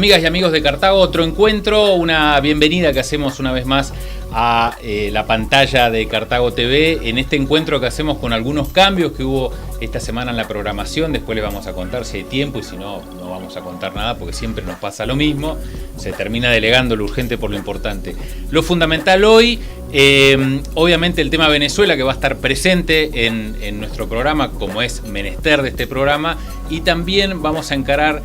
Amigas y amigos de Cartago, otro encuentro, una bienvenida que hacemos una vez más a la pantalla de Cartago TV, en este encuentro que hacemos con algunos cambios que hubo esta semana en la programación. Después les vamos a contar si hay tiempo y si no, no vamos a contar nada porque siempre nos pasa lo mismo, se termina delegando lo urgente por lo importante. Lo fundamental hoy, obviamente el tema Venezuela, que va a estar presente en nuestro programa como es menester de este programa, y también vamos a encarar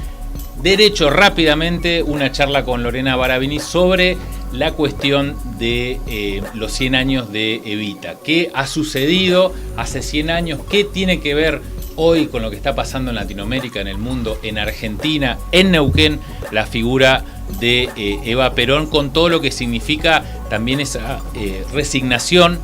derecho rápidamente una charla con Lorena Baravini sobre la cuestión de los 100 años de Evita. ¿Qué ha sucedido hace 100 años? ¿Qué tiene que ver hoy con lo que está pasando en Latinoamérica, en el mundo, en Argentina, en Neuquén, la figura de Eva Perón, con todo lo que significa también esa resignación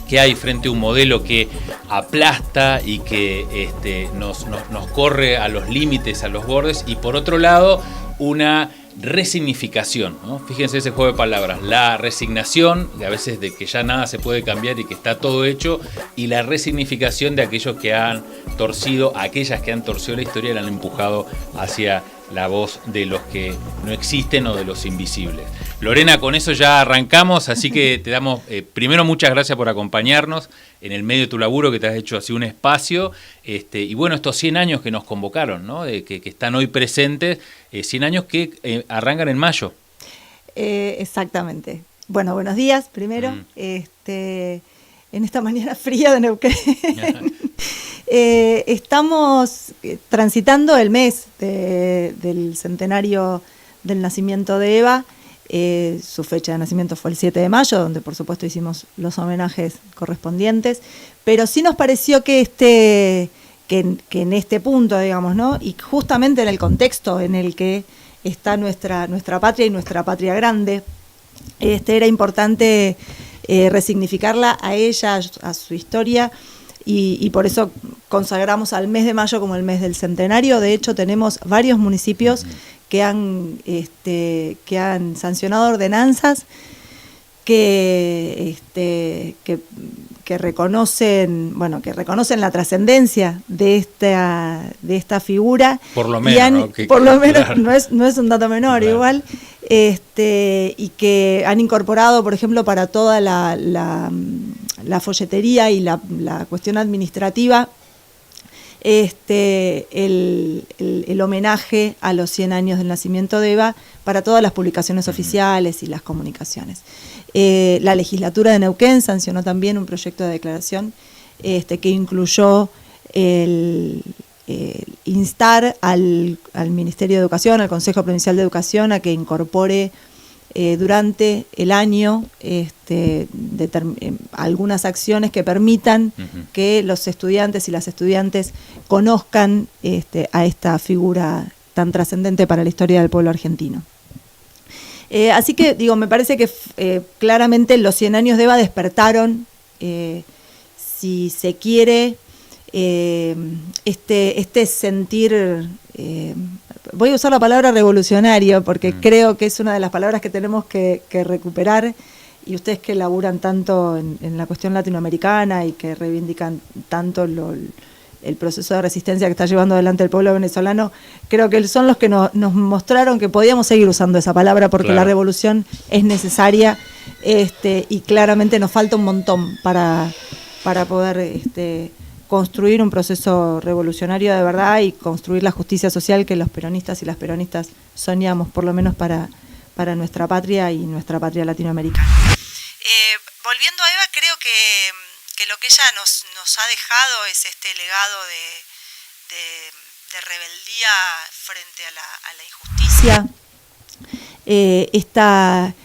que hay frente a un modelo que aplasta y que nos corre a los límites, a los bordes, y por otro lado una resignificación, ¿no? Fíjense ese juego de palabras, la resignación, de a veces de que ya nada se puede cambiar y que está todo hecho, y la resignificación de aquellos que han torcido, aquellas que han torcido la historia y la han empujado hacia la voz de los que no existen o de los invisibles. Lorena, con eso ya arrancamos, así que te damos, primero muchas gracias por acompañarnos en el medio de tu laburo, que te has hecho así un espacio, y bueno, estos 100 años que nos convocaron, ¿no? Que están hoy presentes, 100 años que arrancan en mayo. Exactamente. Bueno, buenos días, primero, en esta mañana fría de Neuquén. Estamos transitando el mes del centenario del nacimiento de Eva. Su fecha de nacimiento fue el 7 de mayo, donde por supuesto hicimos los homenajes correspondientes, pero sí nos pareció que en este punto, digamos, ¿no? Y justamente en el contexto en el que está nuestra patria y nuestra patria grande, era importante resignificarla a ella, a su historia, y por eso consagramos al mes de mayo como el mes del centenario. De hecho, tenemos varios municipios que han sancionado ordenanzas que reconocen, bueno, que reconocen la trascendencia de esta figura. Por lo menos, ¿no? Por lo menos, claro. no es un dato menor, claro. Igual, y que han incorporado, por ejemplo, para toda la folletería y la cuestión administrativa, el homenaje a los 100 años del nacimiento de Eva para todas las publicaciones oficiales y las comunicaciones. La legislatura de Neuquén sancionó también un proyecto de declaración que incluyó el instar al Ministerio de Educación, al Consejo Provincial de Educación, a que incorpore durante el año algunas acciones que permitan que los estudiantes y las estudiantes conozcan a esta figura tan trascendente para la historia del pueblo argentino. Así que, digo, me parece que claramente los 100 años de Eva despertaron, si se quiere, este sentir, voy a usar la palabra revolucionario porque creo que es una de las palabras que tenemos que recuperar, y ustedes que laburan tanto en la cuestión latinoamericana y que reivindican tanto el proceso de resistencia que está llevando adelante el pueblo venezolano, creo que son los que nos mostraron que podíamos seguir usando esa palabra porque claro, la revolución es necesaria, y claramente nos falta un montón para poder construir un proceso revolucionario de verdad y construir la justicia social que los peronistas y las peronistas soñamos, por lo menos para nuestra patria y nuestra patria latinoamericana. Volviendo a Eva, creo que lo que ella nos ha dejado es este legado de rebeldía frente a la injusticia.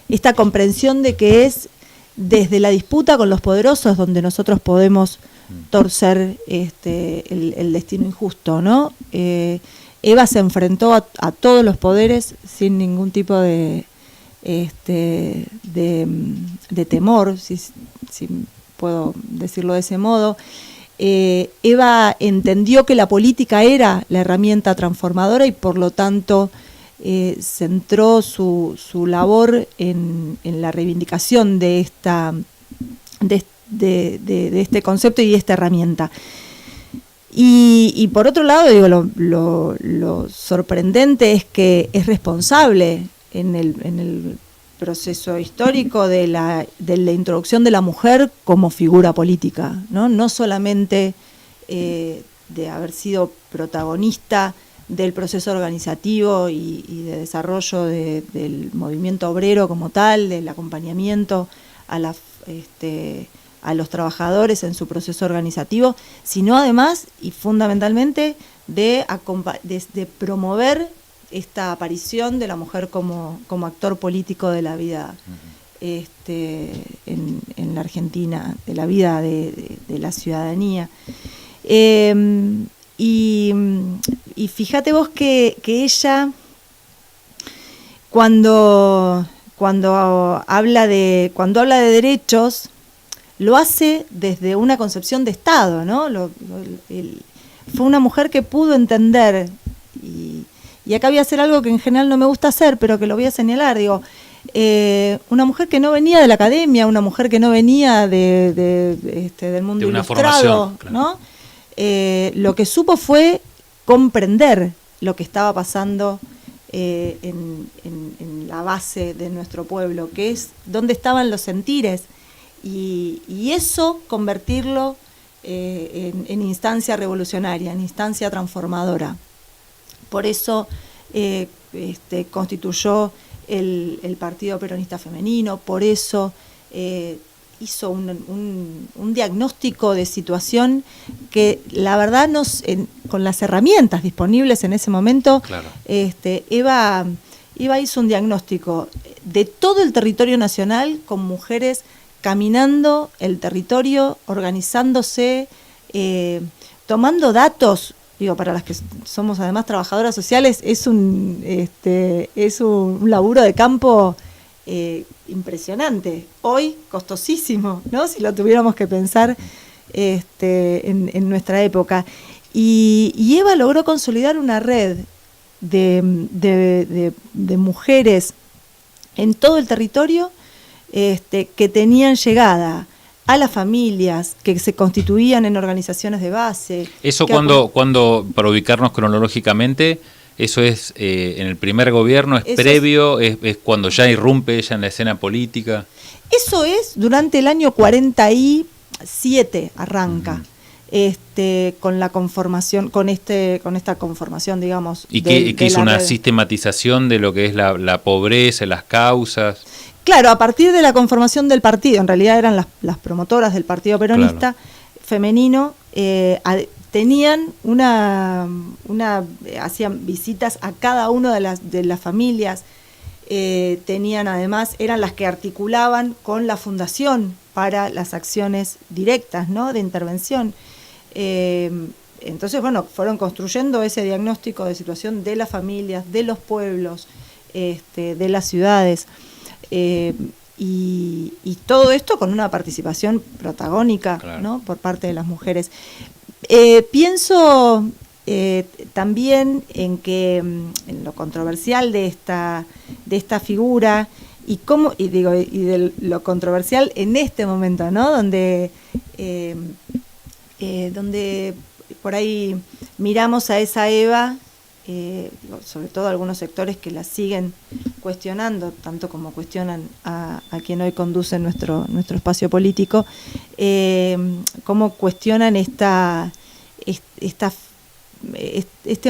Esta comprensión de que es desde la disputa con los poderosos donde nosotros podemos torcer el destino injusto, ¿no? Eva se enfrentó a todos los poderes sin ningún tipo de temor, si puedo decirlo de ese modo. Eva entendió que la política era la herramienta transformadora y por lo tanto centró su labor en la reivindicación de este concepto y de esta herramienta. Y por otro lado, digo, lo sorprendente es que es responsable en el proceso histórico de la introducción de la mujer como figura política, no solamente de haber sido protagonista del proceso organizativo y de desarrollo del movimiento obrero como tal, del acompañamiento a los trabajadores en su proceso organizativo, sino además y fundamentalmente de promover esta aparición de la mujer como actor político de la vida en la Argentina, de la vida de la ciudadanía. Y fíjate vos que ella, cuando habla de derechos, lo hace desde una concepción de Estado, ¿no? Fue una mujer que pudo entender, y acá voy a hacer algo que en general no me gusta hacer, pero que lo voy a señalar, digo, una mujer que no venía de la academia, una mujer que no venía del mundo de una ilustrado, formación, claro. ¿no? Lo que supo fue comprender lo que estaba pasando en la base de nuestro pueblo, que es dónde estaban los sentires, y eso convertirlo en instancia revolucionaria, en instancia transformadora. Por eso constituyó el Partido Peronista Femenino, por eso hizo un diagnóstico de situación que la verdad con las herramientas disponibles en ese momento, claro. Eva hizo un diagnóstico de todo el territorio nacional con mujeres caminando el territorio, organizándose, tomando datos. Digo, para las que somos además trabajadoras sociales, es un laburo de campo impresionante. Hoy, costosísimo, ¿no? Si lo tuviéramos que pensar en nuestra época. Y Eva logró consolidar una red de mujeres en todo el territorio que tenían llegada a las familias, que se constituían en organizaciones de base. Eso cuando, para ubicarnos cronológicamente, eso es en el primer gobierno, es previo, es cuando ya irrumpe ella en la escena política. Eso es durante el año 47 arranca. Con la conformación, con esta conformación, digamos. ¿Y que hizo una sistematización de lo que es la pobreza, las causas? Claro, a partir de la conformación del partido, en realidad eran las promotoras del Partido Peronista, claro, femenino, tenían hacían visitas a cada una de las familias, tenían además, eran las que articulaban con la fundación para las acciones directas, ¿no?, de intervención. Entonces, bueno, fueron construyendo ese diagnóstico de situación de las familias, de los pueblos, de las ciudades. Y todo esto con una participación protagónica, claro, ¿no?, por parte de las mujeres. Pienso también en lo controversial de esta figura y de lo controversial en este momento, ¿no?, donde por ahí miramos a esa Eva, sobre todo algunos sectores que la siguen cuestionando, tanto como cuestionan a quien hoy conduce nuestro espacio político, cómo cuestionan este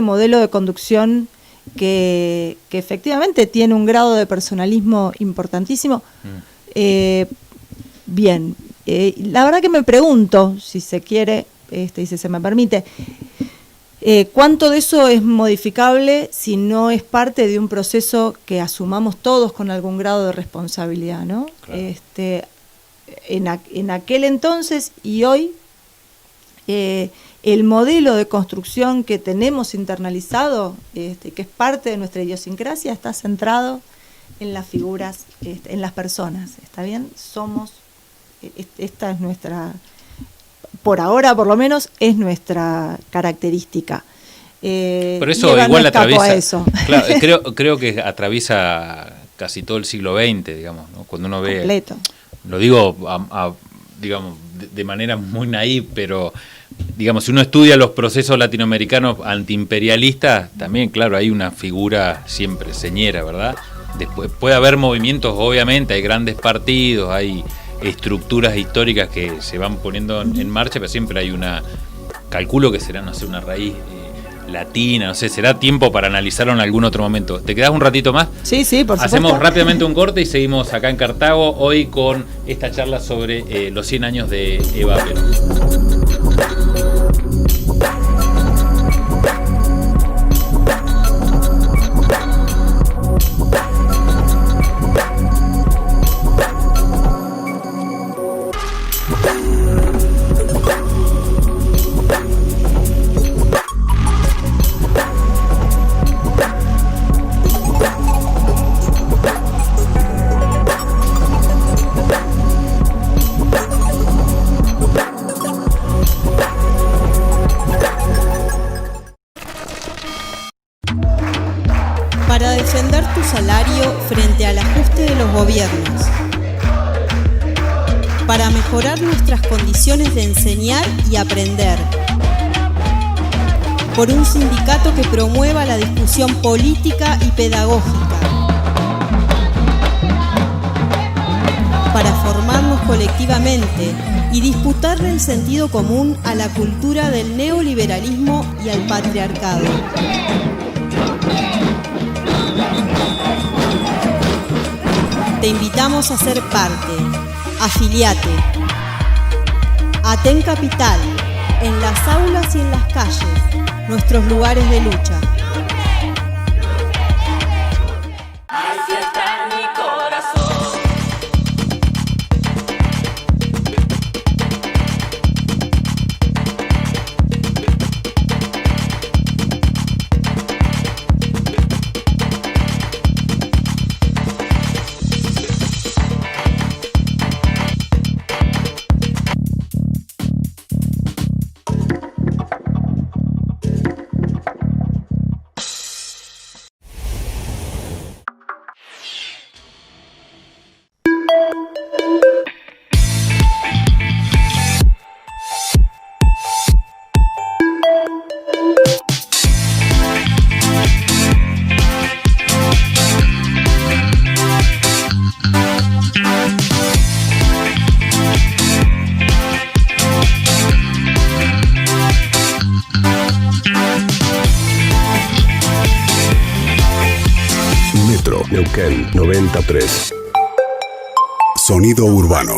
modelo de conducción que efectivamente tiene un grado de personalismo importantísimo. Bien, la verdad que me pregunto, si se quiere, y si se me permite, ¿cuánto de eso es modificable si no es parte de un proceso que asumamos todos con algún grado de responsabilidad, ¿no? Claro. En aquel entonces y hoy, el modelo de construcción que tenemos internalizado, que es parte de nuestra idiosincrasia, está centrado en las figuras, en las personas, ¿está bien? Esta es nuestra... Por ahora, por lo menos, es nuestra característica. Pero eso igual atraviesa. Eso. Claro, creo que atraviesa casi todo el siglo XX, digamos, ¿no? Cuando uno ve. Completo. Lo digo, digamos, de manera muy naif, pero digamos, si uno estudia los procesos latinoamericanos antiimperialistas, también, claro, hay una figura siempre señera, ¿verdad? Después puede haber movimientos, obviamente, hay grandes partidos, hay estructuras históricas que se van poniendo en marcha, pero siempre hay una, calculo que será, no sé, una raíz latina, no sé, será tiempo para analizarlo en algún otro momento. ¿Te quedás un ratito más? Sí, por supuesto. Hacemos rápidamente un corte y seguimos acá en Cartago, hoy con esta charla sobre los 100 años de Eva Perón. Para defender tu salario frente al ajuste de los gobiernos. Para mejorar nuestras condiciones de enseñar y aprender. Por un sindicato que promueva la discusión política y pedagógica. Para formarnos colectivamente y disputarle el sentido común a la cultura del neoliberalismo y al patriarcado. Te invitamos a ser parte. Afiliate. Aten Capital, en las aulas y en las calles, nuestros lugares de lucha. Así está mi corazón. Neuquén 93. Sonido urbano.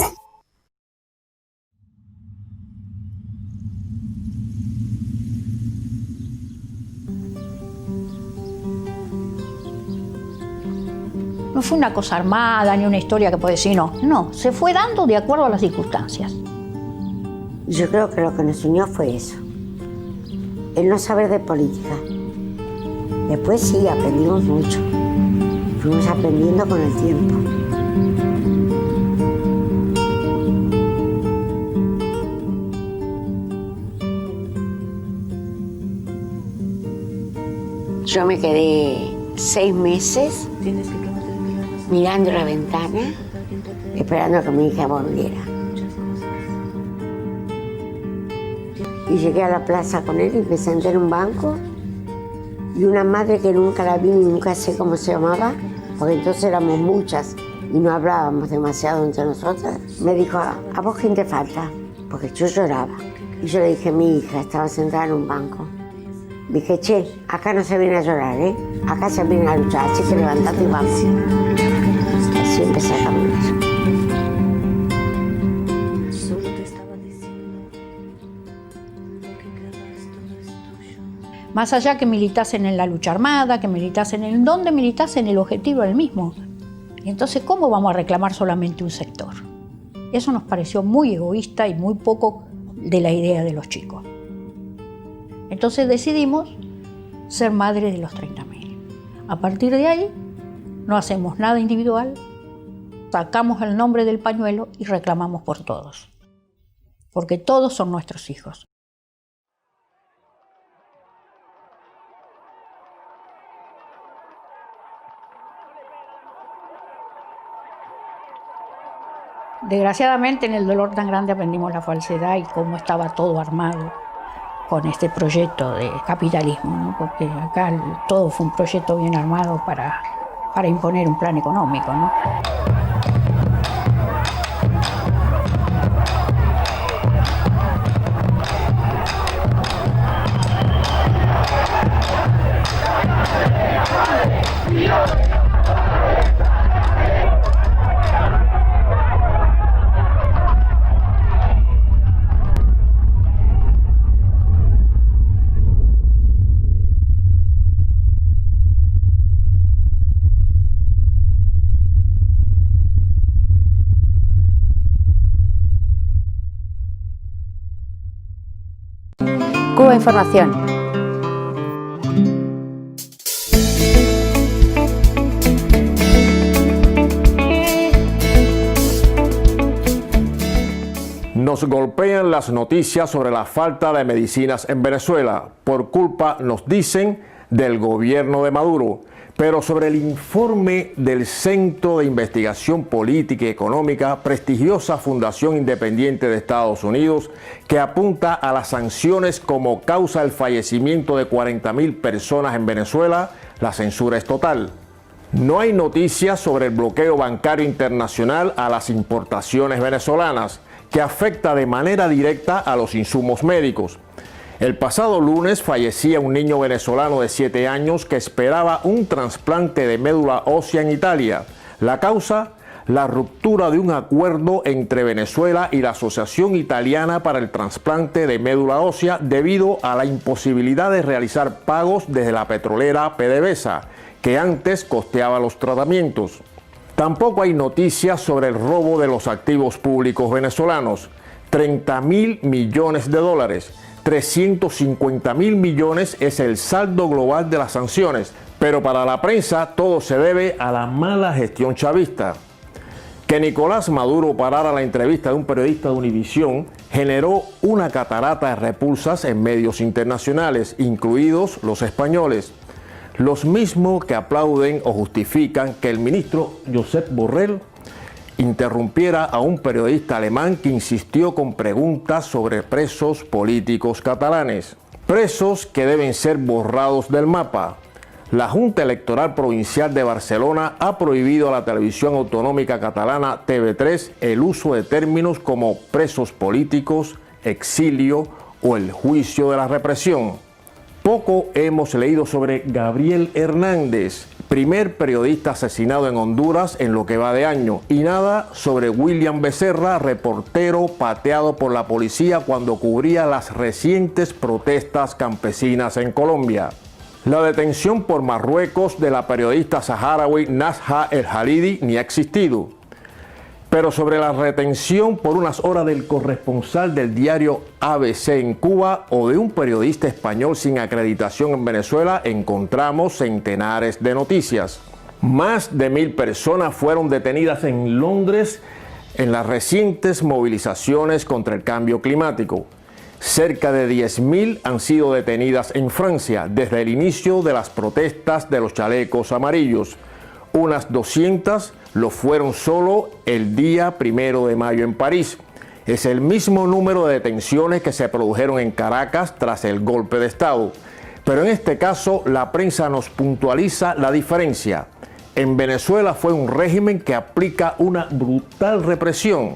No fue una cosa armada, ni una historia que puede decir, no, se fue dando de acuerdo a las circunstancias. Yo creo que lo que nos unió fue eso, el no saber de política. Después sí, aprendimos mucho, fuimos aprendiendo con el tiempo. Yo me quedé 6 meses mirando la ventana, esperando que mi hija volviera. Y llegué a la plaza con él y me senté en un banco. Y una madre que nunca la vi y nunca sé cómo se llamaba, porque entonces éramos muchas y no hablábamos demasiado entre nosotras, me dijo, ¿a vos quién te falta? Porque yo lloraba. Y yo le dije, mi hija estaba sentada en un banco. Dije, che, acá no se viene a llorar, ¿eh? Acá se viene a luchar, así que levantate y vamos. Así empecé a caminar. Más allá que militasen en la lucha armada, que militasen en dónde militasen, el objetivo era el mismo. Y entonces, ¿cómo vamos a reclamar solamente un sector? Eso nos pareció muy egoísta y muy poco de la idea de los chicos. Entonces decidimos ser madre de los 30.000. A partir de ahí, no hacemos nada individual, sacamos el nombre del pañuelo y reclamamos por todos. Porque todos son nuestros hijos. Desgraciadamente en el dolor tan grande aprendimos la falsedad y cómo estaba todo armado con este proyecto de capitalismo, ¿no? Porque acá todo fue un proyecto bien armado para imponer un plan económico, ¿no? Cuba Información. Nos golpean las noticias sobre la falta de medicinas en Venezuela, por culpa, nos dicen, del gobierno de Maduro. Pero sobre el informe del Centro de Investigación Política y Económica, prestigiosa fundación independiente de Estados Unidos, que apunta a las sanciones como causa del fallecimiento de 40.000 personas en Venezuela, la censura es total. No hay noticias sobre el bloqueo bancario internacional a las importaciones venezolanas, que afecta de manera directa a los insumos médicos. El pasado lunes fallecía un niño venezolano de 7 años que esperaba un trasplante de médula ósea en Italia. La causa, la ruptura de un acuerdo entre Venezuela y la Asociación Italiana para el Trasplante de Médula Ósea debido a la imposibilidad de realizar pagos desde la petrolera PDVSA, que antes costeaba los tratamientos. Tampoco hay noticias sobre el robo de los activos públicos venezolanos, 30.000 millones de dólares. 350.000 millones es el saldo global de las sanciones, pero para la prensa todo se debe a la mala gestión chavista. Que Nicolás Maduro parara la entrevista de un periodista de Univisión generó una catarata de repulsas en medios internacionales, incluidos los españoles, los mismos que aplauden o justifican que el ministro Josep Borrell interrumpiera a un periodista alemán que insistió con preguntas sobre presos políticos catalanes. Presos que deben ser borrados del mapa. La Junta Electoral Provincial de Barcelona ha prohibido a la televisión autonómica catalana TV3 el uso de términos como presos políticos, exilio o el juicio de la represión. Poco hemos leído sobre Gabriel Hernández, primer periodista asesinado en Honduras en lo que va de año, y nada sobre William Becerra, reportero pateado por la policía cuando cubría las recientes protestas campesinas en Colombia. La detención por Marruecos de la periodista saharaui Nazha El Halidi ni ha existido. Pero sobre la retención por unas horas del corresponsal del diario ABC en Cuba o de un periodista español sin acreditación en Venezuela, encontramos centenares de noticias. Más de 1.000 personas fueron detenidas en Londres en las recientes movilizaciones contra el cambio climático. Cerca de 10.000 han sido detenidas en Francia desde el inicio de las protestas de los chalecos amarillos. Unas 200 lo fueron solo el día 1 de mayo en París. Es el mismo número de detenciones que se produjeron en Caracas tras el golpe de Estado. Pero en este caso la prensa nos puntualiza la diferencia. En Venezuela fue un régimen que aplica una brutal represión.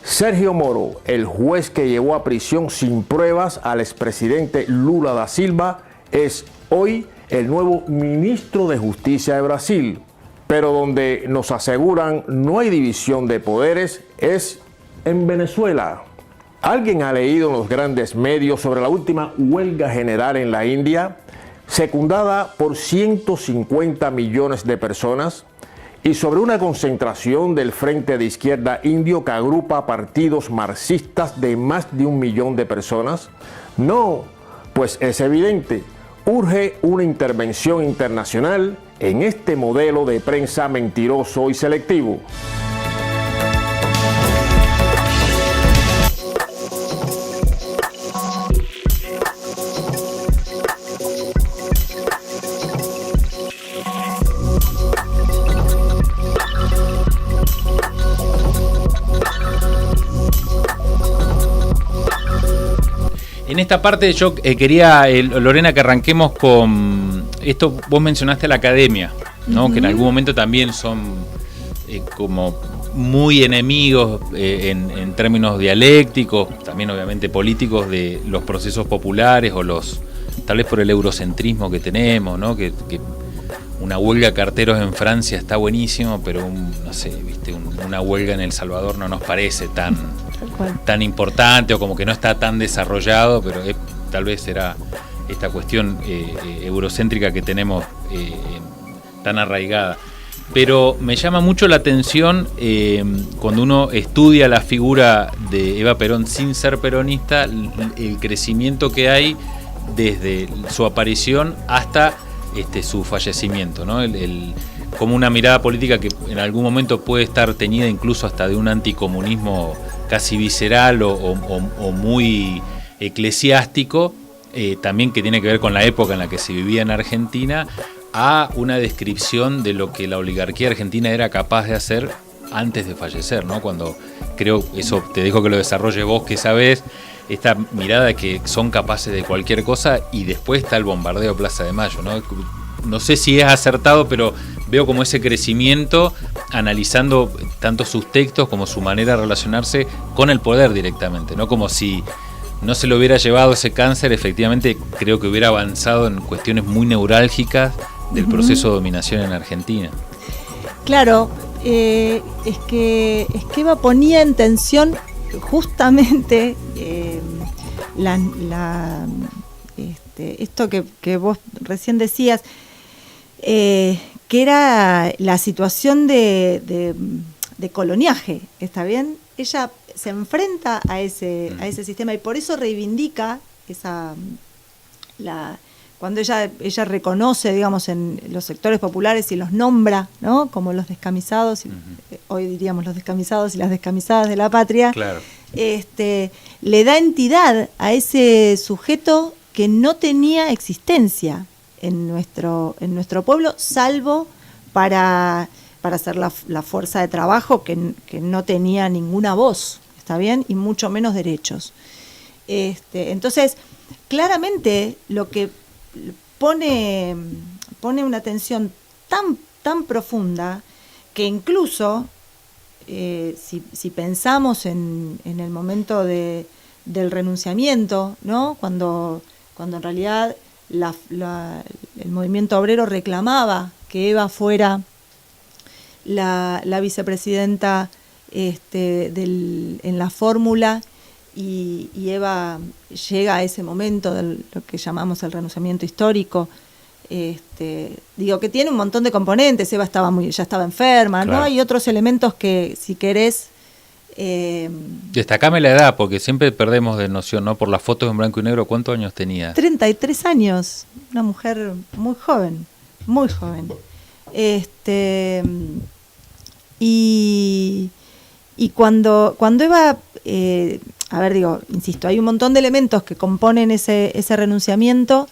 Sergio Moro, el juez que llevó a prisión sin pruebas al expresidente Lula da Silva, es hoy el nuevo ministro de Justicia de Brasil. Pero donde nos aseguran no hay división de poderes es en Venezuela. ¿Alguien ha leído en los grandes medios sobre la última huelga general en la India, secundada por 150 millones de personas? Y sobre una concentración del Frente de Izquierda Indio que agrupa partidos marxistas de más de 1 millón de personas. No, pues es evidente, urge una intervención internacional en este modelo de prensa mentiroso y selectivo. esta parte yo quería, Lorena, que arranquemos con esto. Vos mencionaste a la academia, ¿no? Que en algún momento también son como muy enemigos en términos dialécticos, también obviamente políticos, de los procesos populares o tal vez por el eurocentrismo que tenemos, ¿no? Que una huelga de carteros en Francia está buenísimo, pero no sé, ¿viste? Una huelga en El Salvador no nos parece tan importante, o como que no está tan desarrollado, pero tal vez será esta cuestión eurocéntrica que tenemos tan arraigada. Pero me llama mucho la atención cuando uno estudia la figura de Eva Perón sin ser peronista, el crecimiento que hay desde su aparición hasta su fallecimiento, ¿no? Como una mirada política que en algún momento puede estar teñida incluso hasta de un anticomunismo casi visceral o muy eclesiástico, también que tiene que ver con la época en la que se vivía en Argentina, a una descripción de lo que la oligarquía argentina era capaz de hacer antes de fallecer, ¿no? Cuando creo, eso te dejo que lo desarrolle vos, que sabés, esta mirada de que son capaces de cualquier cosa, y después está el bombardeo Plaza de Mayo, ¿no? No sé si es acertado, pero veo como ese crecimiento analizando tanto sus textos como su manera de relacionarse con el poder directamente, ¿no? Como si no se lo hubiera llevado ese cáncer, efectivamente creo que hubiera avanzado en cuestiones muy neurálgicas del proceso de dominación en Argentina. Claro, es que Eva ponía en tensión justamente esto que vos recién decías, que era la situación de coloniaje, ¿está bien? Ella se enfrenta a ese sistema, y por eso reivindica cuando ella reconoce, digamos, en los sectores populares y los nombra, ¿no? Como los descamisados, hoy diríamos los descamisados y las descamisadas de la patria. Claro. Le da entidad a ese sujeto que no tenía existencia en nuestro pueblo, salvo para hacer la fuerza de trabajo que no tenía ninguna voz, ¿está bien? Y mucho menos derechos. Entonces, claramente lo que pone una tensión tan profunda que incluso si pensamos en el momento del renunciamiento, ¿no? Cuando en realidad el movimiento obrero reclamaba que Eva fuera la vicepresidenta en la fórmula, y Eva llega a ese momento de lo que llamamos el renunciamiento histórico. Digo que tiene un montón de componentes. Eva ya estaba enferma, claro, ¿no? Hay otros elementos que, si querés... Destacame la edad, porque siempre perdemos de noción, ¿no? Por las fotos en blanco y negro, ¿cuántos años tenía? 33 años, una mujer muy joven, muy joven. Y cuando Eva... insisto, hay un montón de elementos que componen ese renunciamiento,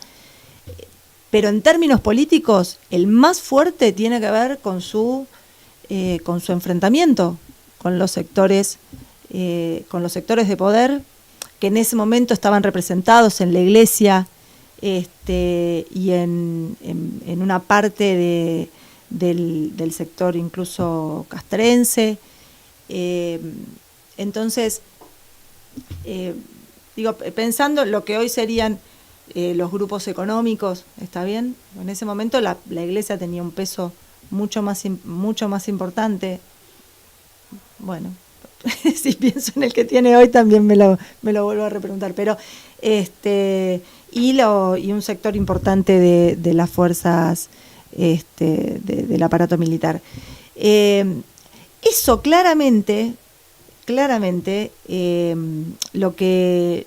pero en términos políticos, el más fuerte tiene que ver con su enfrentamiento con los sectores de poder, que en ese momento estaban representados en la Iglesia y en una parte del sector incluso castrense. Entonces, pensando en lo que hoy serían los grupos económicos, ¿está bien? En ese momento la Iglesia tenía un peso mucho más importante. Bueno, si pienso en el que tiene hoy también me lo vuelvo a repreguntar, pero y un sector importante de las fuerzas del aparato militar. Eso claramente lo que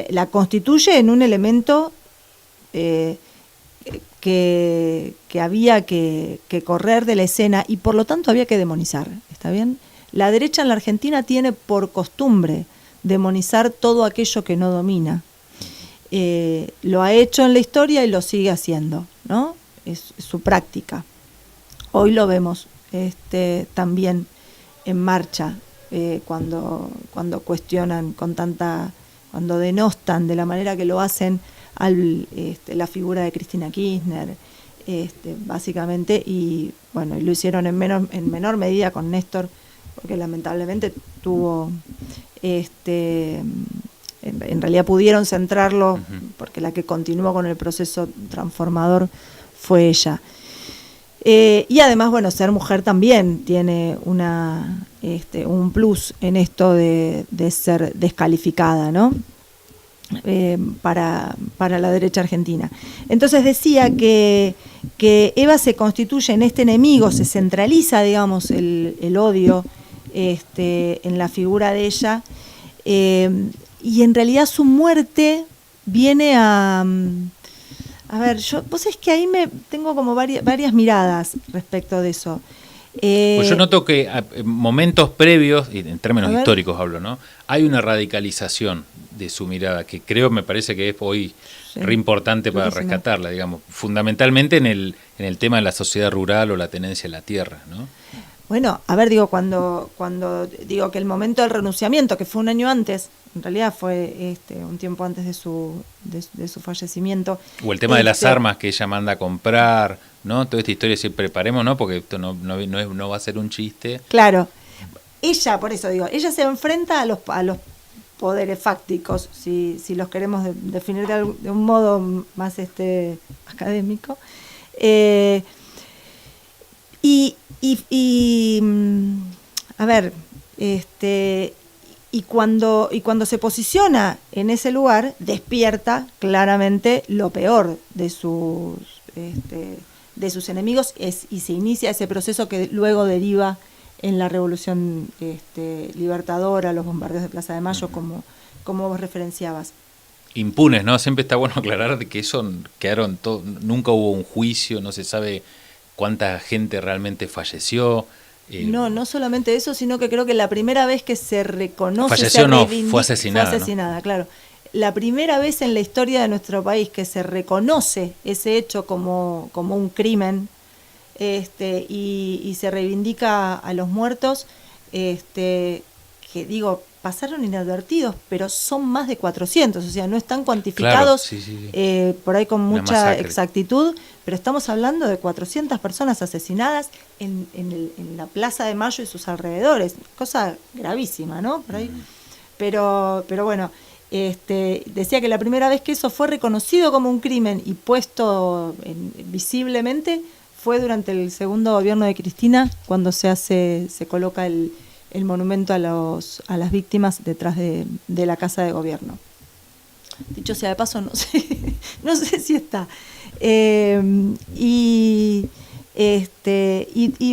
la constituye en un elemento que había que correr de la escena, y por lo tanto había que demonizar, ¿está bien? La derecha en la Argentina tiene por costumbre demonizar todo aquello que no domina. Lo ha hecho en la historia y lo sigue haciendo, ¿no? Es su práctica. Hoy lo vemos también en marcha, cuando cuestionan con tanta cuando denostan de la manera que lo hacen la figura de Cristina Kirchner, básicamente, y bueno, y lo hicieron en menor medida con Néstor, porque lamentablemente tuvo, en realidad pudieron centrarlo, porque la que continuó con el proceso transformador fue ella. Y además, bueno, ser mujer también tiene un plus en esto de ser descalificada, ¿no? Para la derecha argentina. Entonces decía que Eva se constituye en este enemigo, se centraliza, digamos, el odio en la figura de ella, y en realidad su muerte viene a ver, vos sabés que ahí tengo como varias miradas respecto de eso. Pues yo noto que en momentos previos, y en términos históricos hablo, ¿no? Hay una radicalización de su mirada que me parece que es hoy re importante para rescatarla, digamos, fundamentalmente en el tema de la sociedad rural o la tenencia de la tierra, ¿no? Bueno, a ver, digo, cuando digo que el momento del renunciamiento, que fue un año antes, en realidad fue un tiempo antes de su fallecimiento. O el tema de las armas que ella manda a comprar, ¿no? Toda esta historia, si preparemos, ¿no? Porque esto no va a ser un chiste. Claro. Ella, por eso digo, ella se enfrenta a los poderes fácticos, si los queremos definir de un modo más académico. A ver, y cuando se posiciona en ese lugar, despierta claramente lo peor de sus enemigos, y se inicia ese proceso que luego deriva en la revolución libertadora, los bombardeos de Plaza de Mayo, como vos referenciabas. Impunes, ¿no? Siempre está bueno aclarar que eso quedaron nunca hubo un juicio, no se sabe cuánta gente realmente falleció. No solamente eso, sino que creo que la primera vez que se reconoce... Falleció fue asesinada. Fue asesinada, ¿no? Claro. La primera vez en la historia de nuestro país que se reconoce ese hecho como un crimen, y se reivindica a los muertos, que digo, pasaron inadvertidos, pero son más de 400, o sea, no están cuantificados, claro, sí. Por ahí con mucha exactitud, pero estamos hablando de 400 personas asesinadas en la Plaza de Mayo y sus alrededores, cosa gravísima, ¿no? Por ahí. Pero bueno, decía que la primera vez que eso fue reconocido como un crimen y puesto visiblemente fue durante el segundo gobierno de Cristina, cuando se coloca el monumento a las víctimas detrás de la Casa de Gobierno. Dicho sea de paso, no sé si está. Y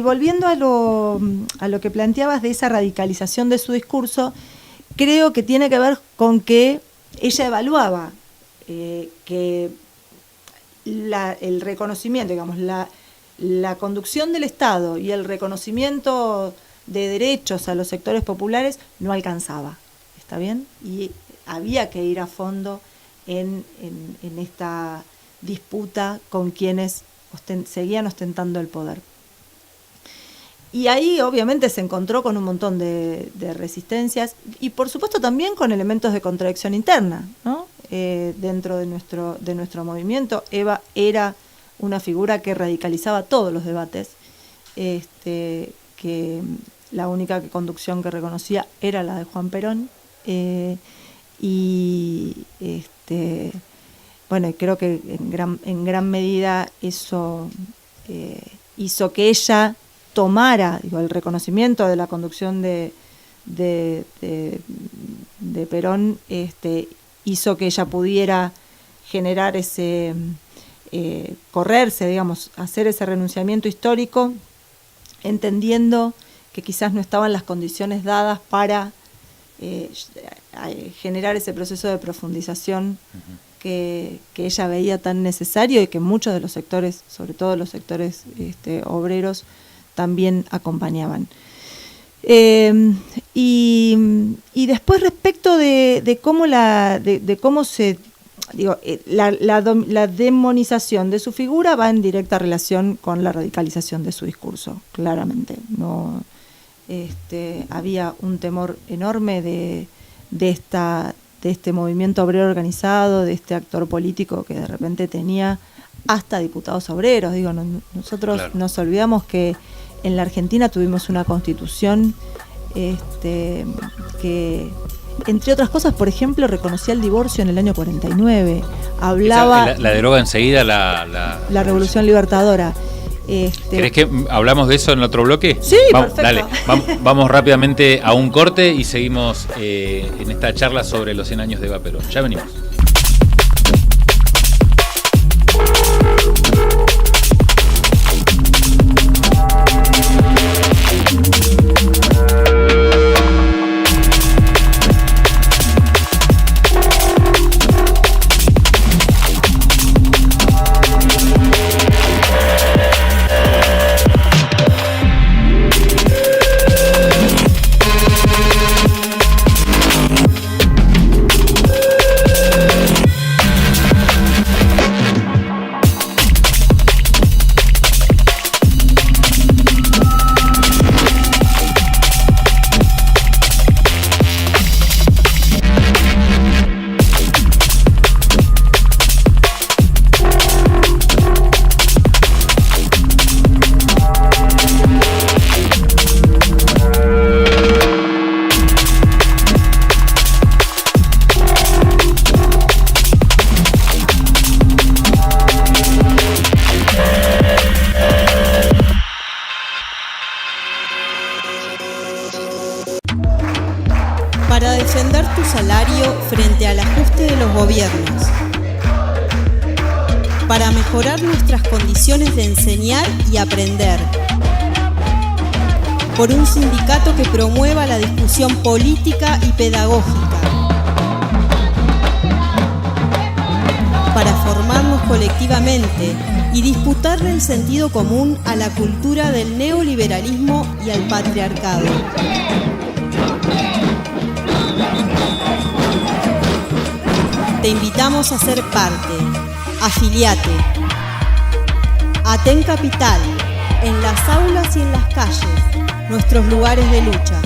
volviendo a lo que planteabas de esa radicalización de su discurso, creo que tiene que ver con que ella evaluaba que el reconocimiento, digamos, la conducción del Estado y el reconocimiento de derechos a los sectores populares no alcanzaba, ¿está bien? Y había que ir a fondo en esta disputa con quienes seguían ostentando el poder. Y ahí obviamente se encontró con un montón de resistencias y por supuesto también con elementos de contradicción interna, ¿no? Dentro de nuestro movimiento. Eva era una figura que radicalizaba todos los debates, que la única conducción que reconocía era la de Juan Perón, bueno, creo que en gran medida eso hizo que ella tomara, el reconocimiento de la conducción de Perón, hizo que ella pudiera generar correrse, digamos, hacer ese renunciamiento histórico, entendiendo que quizás no estaban las condiciones dadas para generar ese proceso de profundización que ella veía tan necesario y que muchos de los sectores, sobre todo los sectores obreros, también acompañaban. Y después respecto de cómo se... Digo, la demonización de su figura va en directa relación con la radicalización de su discurso, claramente. No, había un temor enorme de esta este movimiento obrero organizado, de este actor político que de repente tenía hasta diputados obreros. Digo, nosotros nos olvidamos que en la Argentina tuvimos una constitución que, entre otras cosas, por ejemplo, reconocía el divorcio en el año 49. Hablaba... La deroga enseguida la Revolución Libertadora. ¿Querés que hablamos de eso en el otro bloque? Sí, vamos, perfecto. Dale, vamos rápidamente a un corte y seguimos en esta charla sobre los 100 años de Eva Perón. Ya venimos. Para defender tu salario frente al ajuste de los gobiernos. Para mejorar nuestras condiciones de enseñar y aprender. Por un sindicato que promueva la discusión política y pedagógica. Para formarnos colectivamente y disputarle el sentido común a la cultura del neoliberalismo y al patriarcado. Te invitamos a ser parte. Afiliate. Aten Capital, en las aulas y en las calles, nuestros lugares de lucha.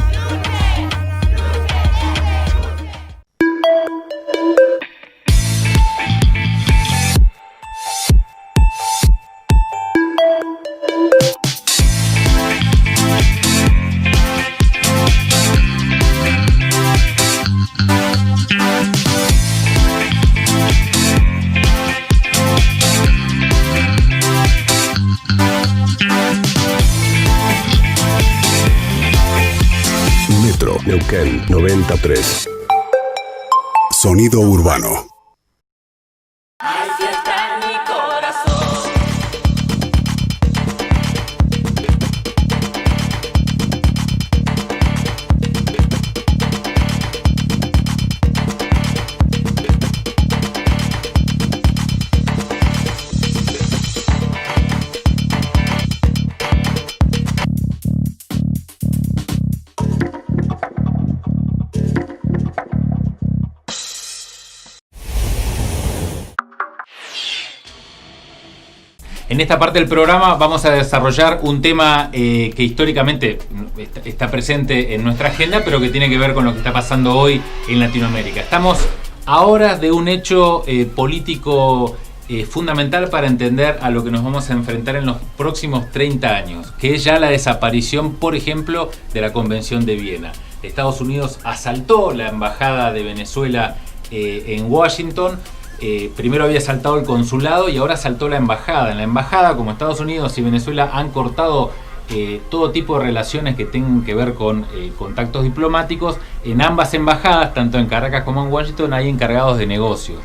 Neuquén 93. Sonido urbano. Así está mi corazón. En esta parte del programa vamos a desarrollar un tema que históricamente está presente en nuestra agenda, pero que tiene que ver con lo que está pasando hoy en Latinoamérica. Estamos a horas de un hecho político fundamental para entender a lo que nos vamos a enfrentar en los próximos 30 años, que es ya la desaparición, por ejemplo, de la Convención de Viena. Estados Unidos asaltó la embajada de Venezuela en Washington. Primero había saltado el consulado y ahora asaltó la embajada. En la embajada, como Estados Unidos y Venezuela han cortado todo tipo de relaciones que tengan que ver con contactos diplomáticos, en ambas embajadas, tanto en Caracas como en Washington, hay encargados de negocios.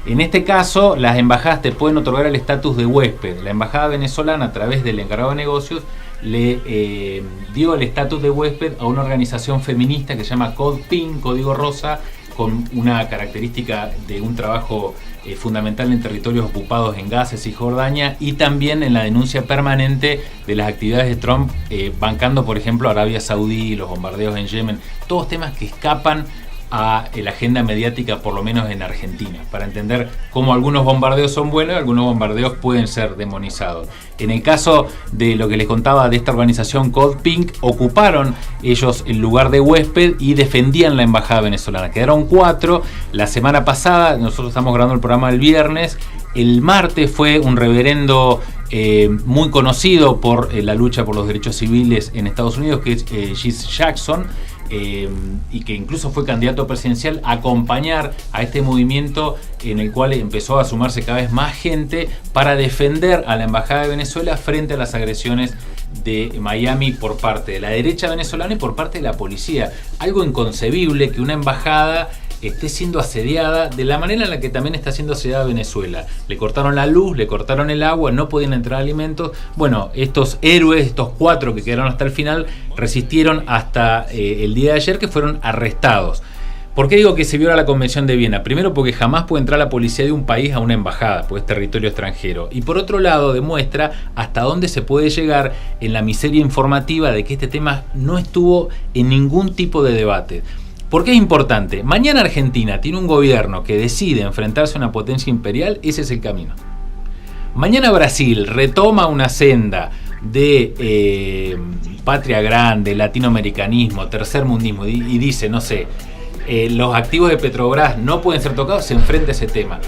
En este caso, las embajadas te pueden otorgar el estatus de huésped. La embajada venezolana, a través del encargado de negocios, le dio el estatus de huésped a una organización feminista que se llama Code Pink, Código Rosa, con una característica de un trabajo fundamental en territorios ocupados en Gaza, Cisjordania, y también en la denuncia permanente de las actividades de Trump, bancando, por ejemplo, Arabia Saudí, los bombardeos en Yemen, todos temas que escapan a la agenda mediática, por lo menos en Argentina, para entender cómo algunos bombardeos son buenos y algunos bombardeos pueden ser demonizados. En el caso de lo que les contaba de esta organización Cold Pink, ocuparon ellos el lugar de huésped y defendían la embajada venezolana. Quedaron 4. La semana pasada, nosotros estamos grabando el programa el viernes, el martes fue un reverendo muy conocido por la lucha por los derechos civiles en Estados Unidos, que es Jesse Jackson, y que incluso fue candidato presidencial, a acompañar a este movimiento en el cual empezó a sumarse cada vez más gente para defender a la embajada de Venezuela frente a las agresiones de Miami por parte de la derecha venezolana y por parte de la policía. Algo inconcebible que una embajada esté siendo asediada de la manera en la que también está siendo asediada Venezuela. Le cortaron la luz, le cortaron el agua, no podían entrar alimentos. Bueno, estos héroes, estos 4 que quedaron hasta el final, resistieron hasta el día de ayer, que fueron arrestados. ¿Por qué digo que se viola la Convención de Viena? Primero, porque jamás puede entrar la policía de un país a una embajada, porque es territorio extranjero. Y por otro lado, demuestra hasta dónde se puede llegar en la miseria informativa de que este tema no estuvo en ningún tipo de debate. ¿Por qué es importante? Mañana Argentina tiene un gobierno que decide enfrentarse a una potencia imperial, ese es el camino. Mañana Brasil retoma una senda de patria grande, latinoamericanismo, tercermundismo y dice, no sé, los activos de Petrobras no pueden ser tocados, se enfrenta a ese tema.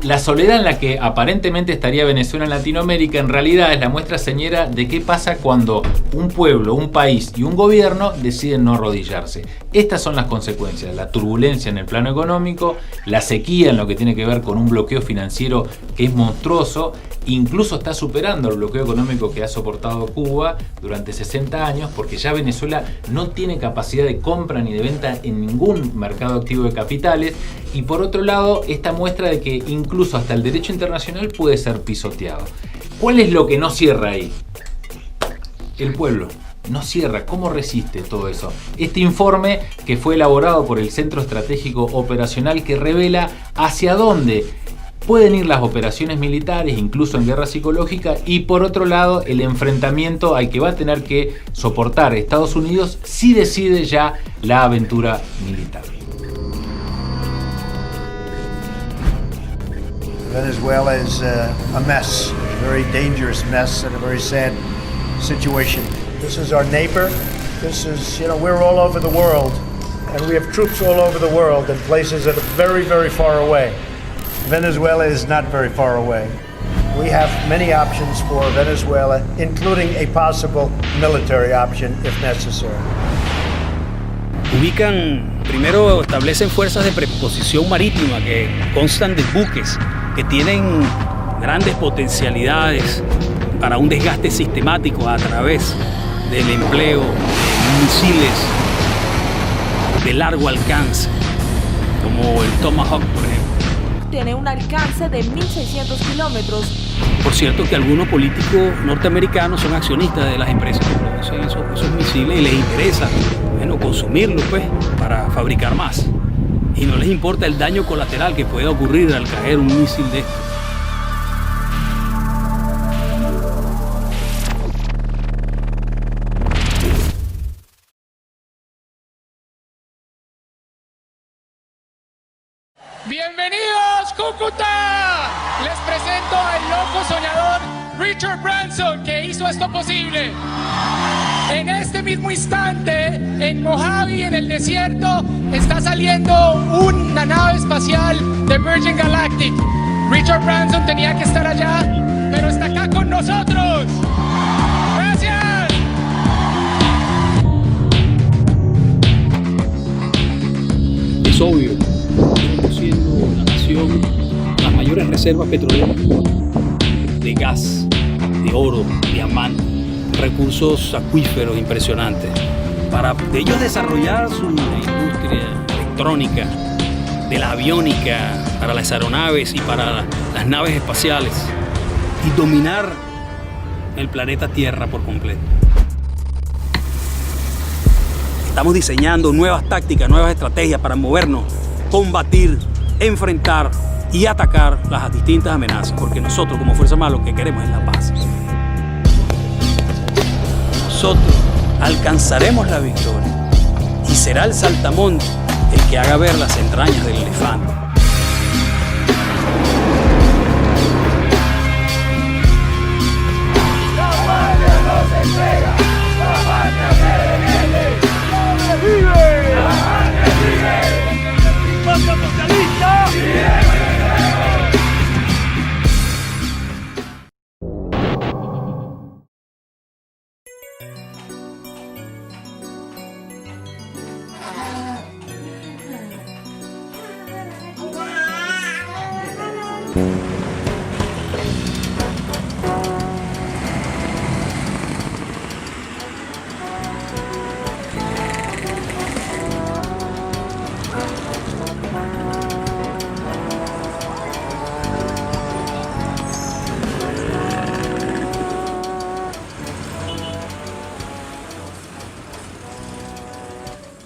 La soledad en la que aparentemente estaría Venezuela en Latinoamérica en realidad es la muestra señera de qué pasa cuando un pueblo, un país y un gobierno deciden no arrodillarse. Estas son las consecuencias: la turbulencia en el plano económico, la sequía en lo que tiene que ver con un bloqueo financiero que es monstruoso, incluso está superando el bloqueo económico que ha soportado Cuba durante 60 años, porque ya Venezuela no tiene capacidad de compra ni de venta en ningún mercado activo de capitales. Y por otro lado, esta muestra de que incluso hasta el derecho internacional puede ser pisoteado. ¿Cuál es lo que no cierra ahí? El pueblo. No cierra. ¿Cómo resiste todo eso? Este informe, que fue elaborado por el Centro Estratégico Operacional, que revela hacia dónde pueden ir las operaciones militares, incluso en guerra psicológica, y por otro lado el enfrentamiento al que va a tener que soportar Estados Unidos si decide ya la aventura militar. Venezuela is a mess, a very dangerous mess and a very sad situation. This is our neighbor. This is, we're all over the world, and we have troops all over the world in places that are very, very far away. Venezuela is not very far away. We have many options for Venezuela, including a possible military option if necessary. Primero establecen fuerzas de preposición marítima que constan de buques que tienen grandes potencialidades para un desgaste sistemático a través del empleo de misiles de largo alcance, como el Tomahawk, por ejemplo. Tiene un alcance de 1.600 kilómetros. Por cierto que algunos políticos norteamericanos son accionistas de las empresas que producen esos misiles y les interesa, consumirlos pues, para fabricar más. Y no les importa el daño colateral que pueda ocurrir al caer un misil de estos. ¡Bienvenidos, Cúcuta! Les presento al loco soñador Richard Branson, que hizo esto posible. En este mismo instante, en Mojave, en el desierto, está saliendo una nave espacial de Virgin Galactic. Richard Branson tenía que estar allá, pero está acá con nosotros. ¡Gracias! Es obvio, estamos siendo la nación con las mayores reservas petroleras de gas, de oro, diamante, recursos acuíferos impresionantes. Para ellos desarrollar su industria electrónica, de la aviónica, para las aeronaves y para las naves espaciales, y dominar el planeta Tierra por completo. Estamos diseñando nuevas tácticas, nuevas estrategias para movernos, combatir, enfrentar y atacar las distintas amenazas, porque nosotros como Fuerza Armada lo que queremos es la paz. Nosotros alcanzaremos la victoria y será el saltamontes que haga ver las entrañas del elefante.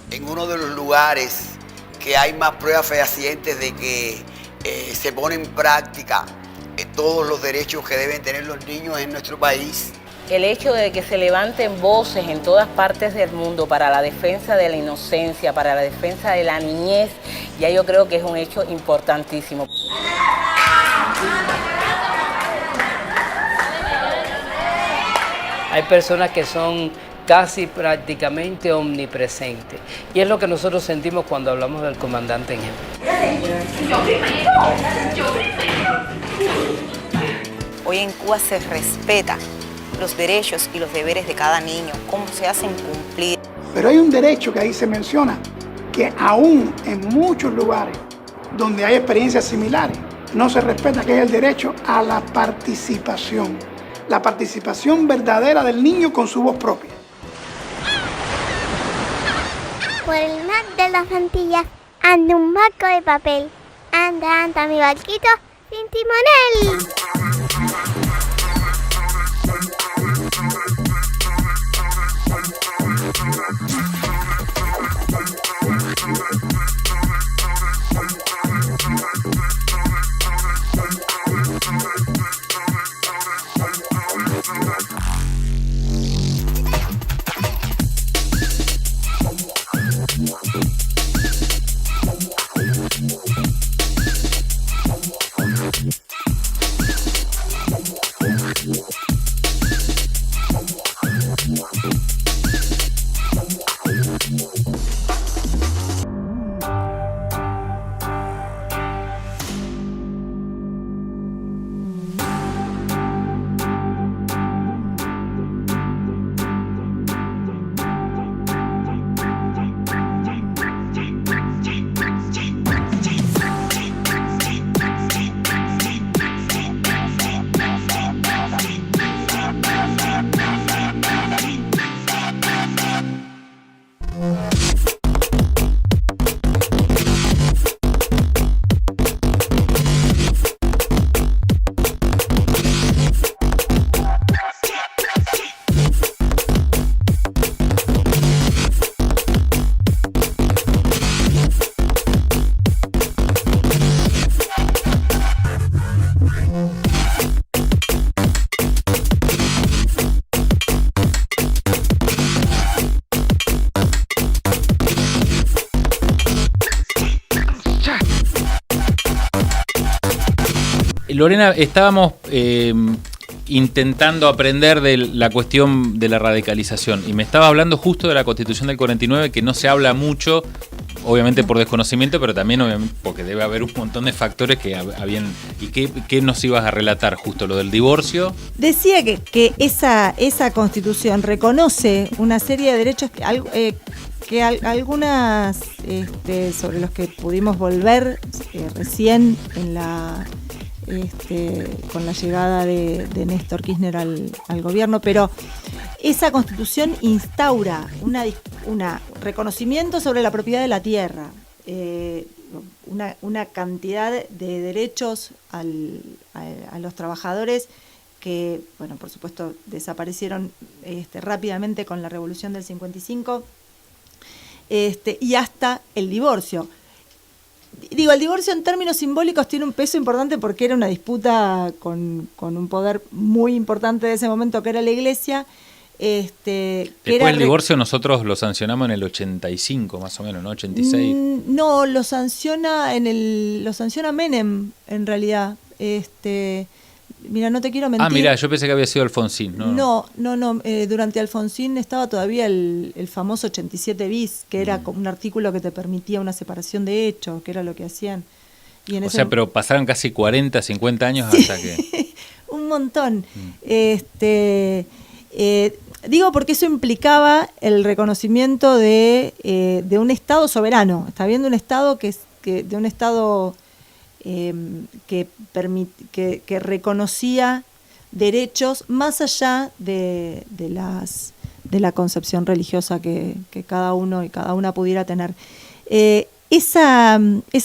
En uno de los lugares que hay más pruebas fehacientes de que se pone en práctica todos los derechos que deben tener los niños en nuestro país. El hecho de que se levanten voces en todas partes del mundo para la defensa de la inocencia, para la defensa de la niñez, ya yo creo que es un hecho importantísimo. Hay personas que son casi prácticamente omnipresentes. Y es lo que nosotros sentimos cuando hablamos del comandante en jefe. Hoy en Cuba se respeta los derechos y los deberes de cada niño, cómo se hacen cumplir. Pero hay un derecho que ahí se menciona, que aún en muchos lugares donde hay experiencias similares, no se respeta, que es el derecho a la participación verdadera del niño con su voz propia. Por el mar de las Antillas anda un barco de papel. Anda, anda mi barquito sin timonel. Lorena, estábamos intentando aprender de la cuestión de la radicalización y me estaba hablando justo de la Constitución del 49, que no se habla mucho, obviamente por desconocimiento, pero también obviamente porque debe haber un montón de factores que habían. ¿Y qué nos ibas a relatar justo? ¿Lo del divorcio? Decía que esa Constitución reconoce una serie de derechos que algunas sobre los que pudimos volver recién en con la llegada de Néstor Kirchner al gobierno, pero esa Constitución instaura un reconocimiento sobre la propiedad de la tierra, una cantidad de derechos a los trabajadores que, bueno, por supuesto, desaparecieron rápidamente con la Revolución del 55, y hasta el divorcio. Digo, el divorcio en términos simbólicos tiene un peso importante porque era una disputa con un poder muy importante de ese momento, que era la Iglesia, Después del divorcio nosotros lo sancionamos en el 85 más o menos, ¿no? 86. No, lo sanciona Menem en realidad. Mira, no te quiero mentir. Mira, yo pensé que había sido Alfonsín. No. Durante Alfonsín estaba todavía el famoso 87 bis, que era como un artículo que te permitía una separación de hecho, que era lo que hacían. Y en pero pasaron casi 40, 50 años hasta que... Un montón. Digo porque eso implicaba el reconocimiento de un Estado soberano. Está bien, de un Estado que reconocía derechos más allá de la concepción religiosa que cada uno y cada una pudiera tener. Esa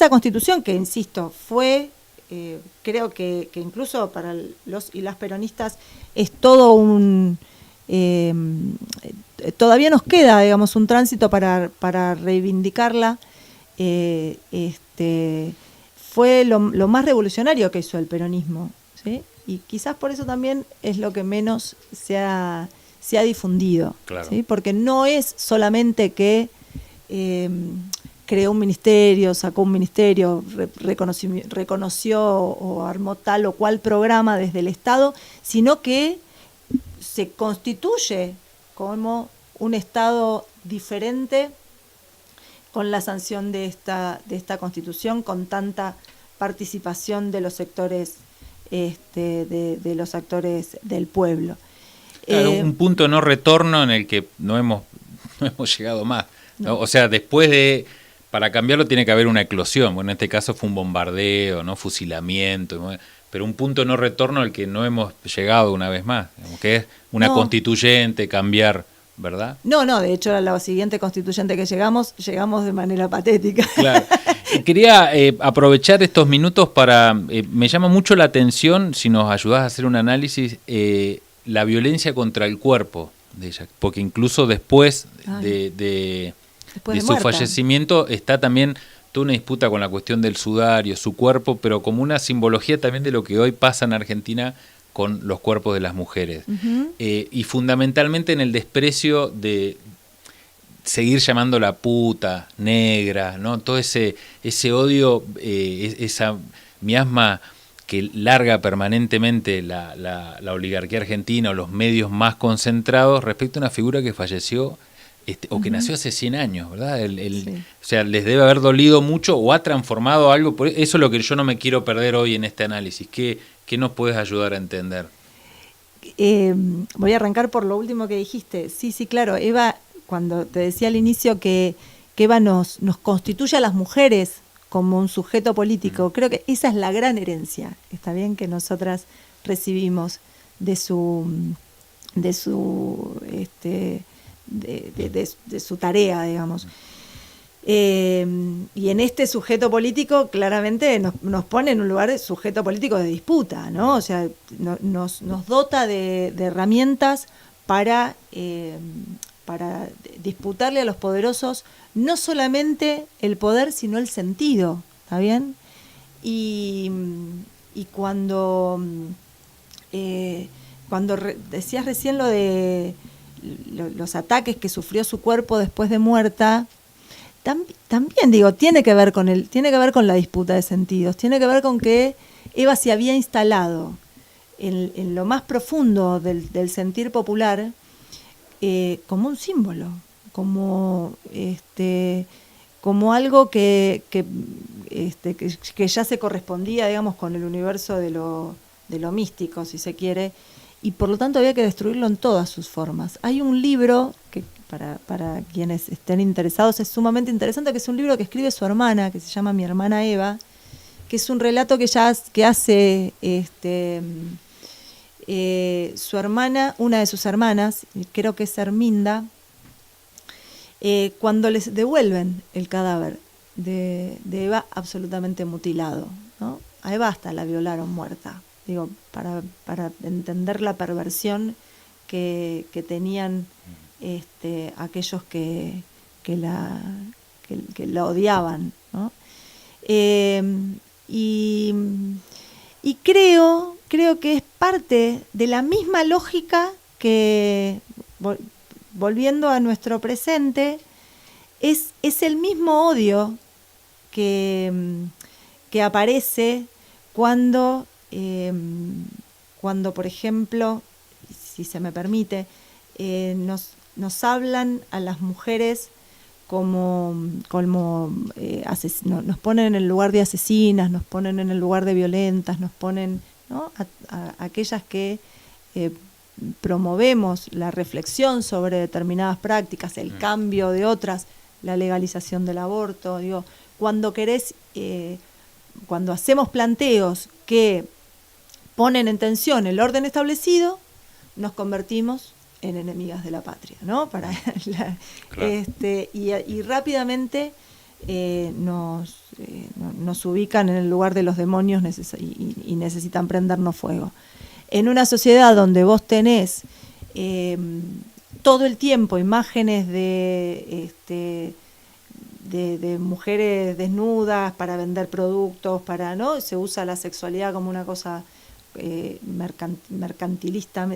Constitución, que insisto, fue, creo que incluso para los y las peronistas es todo todavía nos queda, digamos, un tránsito para reivindicarla. Fue lo más revolucionario que hizo el peronismo, ¿sí? Y quizás por eso también es lo que menos se ha difundido, claro. ¿sí? Porque no es solamente que creó un ministerio, sacó un ministerio, reconoció o armó tal o cual programa desde el Estado, sino que se constituye como un Estado diferente con la sanción de esta Constitución, con tanta participación de los sectores de los actores del pueblo. Claro, un punto no retorno en el que no hemos llegado más, ¿no? O sea, para cambiarlo tiene que haber una eclosión. Bueno, en este caso fue un bombardeo, ¿no? Fusilamiento, pero un punto no retorno al que no hemos llegado una vez más, que es una constituyente, cambiar, ¿verdad? No, de hecho, a la siguiente constituyente que llegamos de manera patética. Claro. Quería aprovechar estos minutos para, me llama mucho la atención, si nos ayudás a hacer un análisis, la violencia contra el cuerpo de ella, porque incluso después de su fallecimiento está también toda una disputa con la cuestión del sudario, su cuerpo, pero como una simbología también de lo que hoy pasa en Argentina con los cuerpos de las mujeres. Uh-huh. Y fundamentalmente en el desprecio de seguir llamándola puta, negra, ¿no? Todo ese odio, esa miasma que larga permanentemente la oligarquía argentina o los medios más concentrados respecto a una figura que falleció o que nació hace 100 años, ¿verdad? Sí. O sea, les debe haber dolido mucho o ha transformado algo. Eso es lo que yo no me quiero perder hoy en este análisis. ¿Qué nos puedes ayudar a entender? Voy a arrancar por lo último que dijiste. Sí, claro. Eva, cuando te decía al inicio que Eva nos constituye a las mujeres como un sujeto político, creo que esa es la gran herencia, está bien, que nosotras recibimos de su tarea, digamos. Y en este sujeto político claramente nos pone en un lugar de sujeto político de disputa, ¿no? O sea, nos dota de herramientas para disputarle a los poderosos no solamente el poder, sino el sentido, ¿está bien? Y cuando decías recién lo de los ataques que sufrió su cuerpo después de muerta, también digo, tiene que ver con la disputa de sentidos, tiene que ver con que Eva se había instalado en lo más profundo del sentir popular como un símbolo, como algo que ya se correspondía, digamos, con el universo de lo místico, si se quiere, y por lo tanto había que destruirlo en todas sus formas. Hay un libro que para quienes estén interesados es sumamente interesante, que es un libro que escribe su hermana, que se llama Mi hermana Eva, que es un relato que hace su hermana, una de sus hermanas, creo que es Herminda, cuando les devuelven el cadáver de Eva absolutamente mutilado, ¿no? A Eva hasta la violaron muerta, digo, para entender la perversión que tenían aquellos que la odiaban, ¿no? Y creo que es parte de la misma lógica que volviendo a nuestro presente, es el mismo odio que aparece cuando, por ejemplo, si se me permite, nos hablan a las mujeres nos ponen en el lugar de asesinas, nos ponen en el lugar de violentas, nos ponen, ¿no?, a aquellas que promovemos la reflexión sobre determinadas prácticas, el cambio de otras, la legalización del aborto. Digo, cuando hacemos planteos que ponen en tensión el orden establecido, nos convertimos en enemigas de la patria, ¿no? Claro. Y rápidamente nos ubican en el lugar de los demonios y necesitan prendernos fuego. En una sociedad donde vos tenés todo el tiempo imágenes de mujeres desnudas para vender productos, ¿no? Se usa la sexualidad como una cosa mercantilista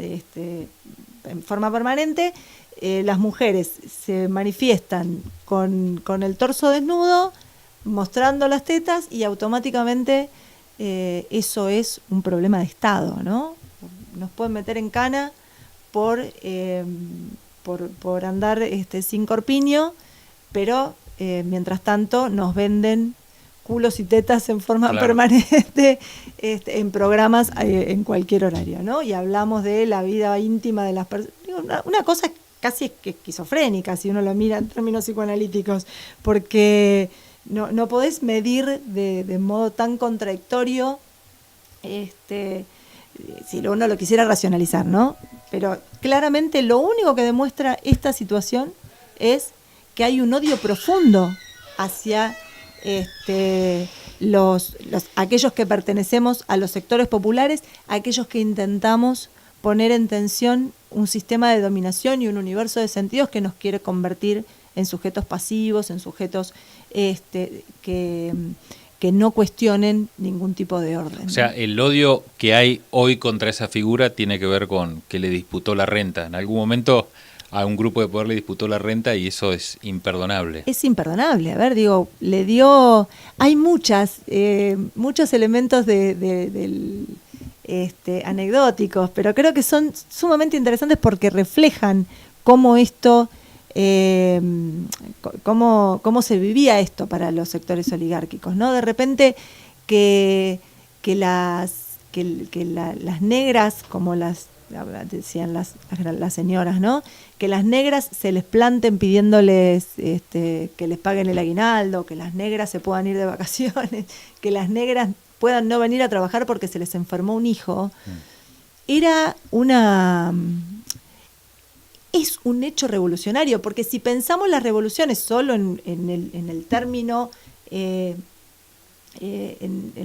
en forma permanente. Las mujeres se manifiestan con el torso desnudo, mostrando las tetas, y automáticamente eso es un problema de Estado, ¿no? Nos pueden meter en cana por andar sin corpiño, pero mientras tanto nos venden culos y tetas en forma permanente en programas en cualquier horario, ¿no? Y hablamos de la vida íntima de las personas. Una cosa casi esquizofrénica si uno lo mira en términos psicoanalíticos, porque no podés medir de modo tan contradictorio, si uno lo quisiera racionalizar, ¿no? Pero claramente lo único que demuestra esta situación es que hay un odio profundo hacia aquellos que pertenecemos a los sectores populares, aquellos que intentamos poner en tensión un sistema de dominación y un universo de sentidos que nos quiere convertir en sujetos pasivos, en sujetos que no cuestionen ningún tipo de orden. O sea, el odio que hay hoy contra esa figura tiene que ver con que le disputó la renta. En algún momento a un grupo de poder le disputó la renta y eso es imperdonable. Es imperdonable. A ver, digo, le dio... Hay muchos elementos anecdóticos, pero creo que son sumamente interesantes porque reflejan cómo esto... cómo se vivía esto para los sectores oligárquicos, ¿no? De repente que las negras, como decían las señoras, ¿no? Que las negras se les planten pidiéndoles que les paguen el aguinaldo, que las negras se puedan ir de vacaciones, que las negras puedan no venir a trabajar porque se les enfermó un hijo. Era es un hecho revolucionario, porque si pensamos las revoluciones solo en el término, en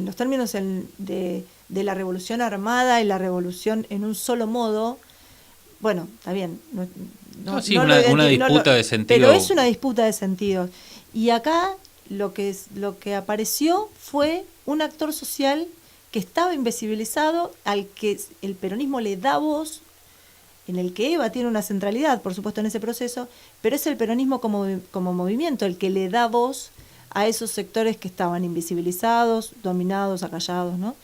los términos de la revolución armada y la revolución en un solo modo, bueno, está bien. Una disputa de sentido. Pero es una disputa de sentidos. Y acá lo que apareció fue un actor social que estaba invisibilizado, al que el peronismo le da voz, en el que Eva tiene una centralidad, por supuesto, en ese proceso, pero es el peronismo como movimiento el que le da voz a esos sectores que estaban invisibilizados, dominados, acallados, ¿no?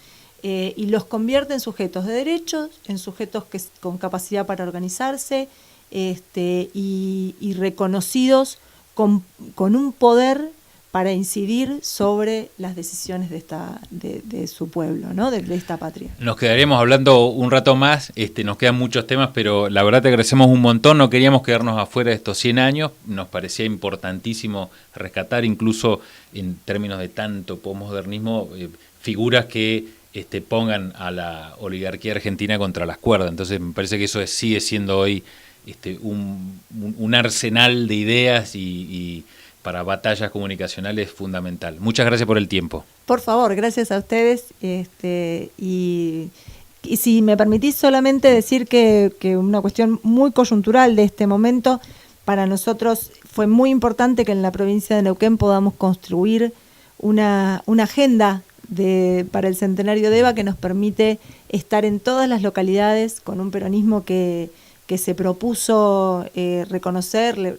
Y los convierte en sujetos de derechos, en sujetos con capacidad para organizarse, y reconocidos con un poder para incidir sobre las decisiones de su pueblo, ¿no? De esta patria. Nos quedaríamos hablando un rato más, nos quedan muchos temas, pero la verdad te agradecemos un montón, no queríamos quedarnos afuera de estos 100 años, nos parecía importantísimo rescatar, incluso en términos de tanto posmodernismo, figuras que pongan a la oligarquía argentina contra las cuerdas. Entonces me parece que eso sigue siendo hoy un arsenal de ideas y para batallas comunicacionales fundamental. Muchas gracias por el tiempo. Por favor, gracias a ustedes. Y si me permitís solamente decir que una cuestión muy coyuntural de este momento, para nosotros fue muy importante que en la provincia de Neuquén podamos construir una agenda para el centenario de Eva que nos permite estar en todas las localidades con un peronismo que que se propuso reconocer,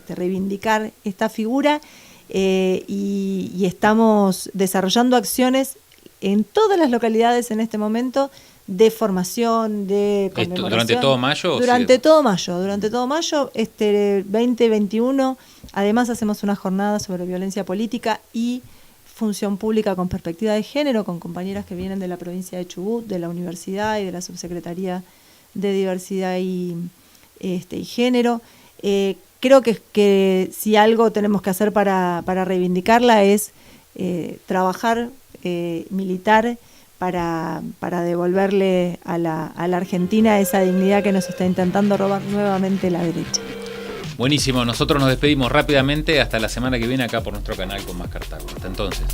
reivindicar esta figura, y estamos desarrollando acciones en todas las localidades en este momento de formación, de conmemoración. ¿Durante todo mayo? Durante todo mayo, 2021, además hacemos una jornada sobre violencia política y función pública con perspectiva de género, con compañeras que vienen de la provincia de Chubut, de la universidad y de la Subsecretaría de Diversidad y Género. Creo que si algo tenemos que hacer para reivindicarla es trabajar, militar, para devolverle a la Argentina esa dignidad que nos está intentando robar nuevamente la derecha. Buenísimo, nosotros nos despedimos rápidamente hasta la semana que viene acá por nuestro canal con más Cartago. Hasta entonces.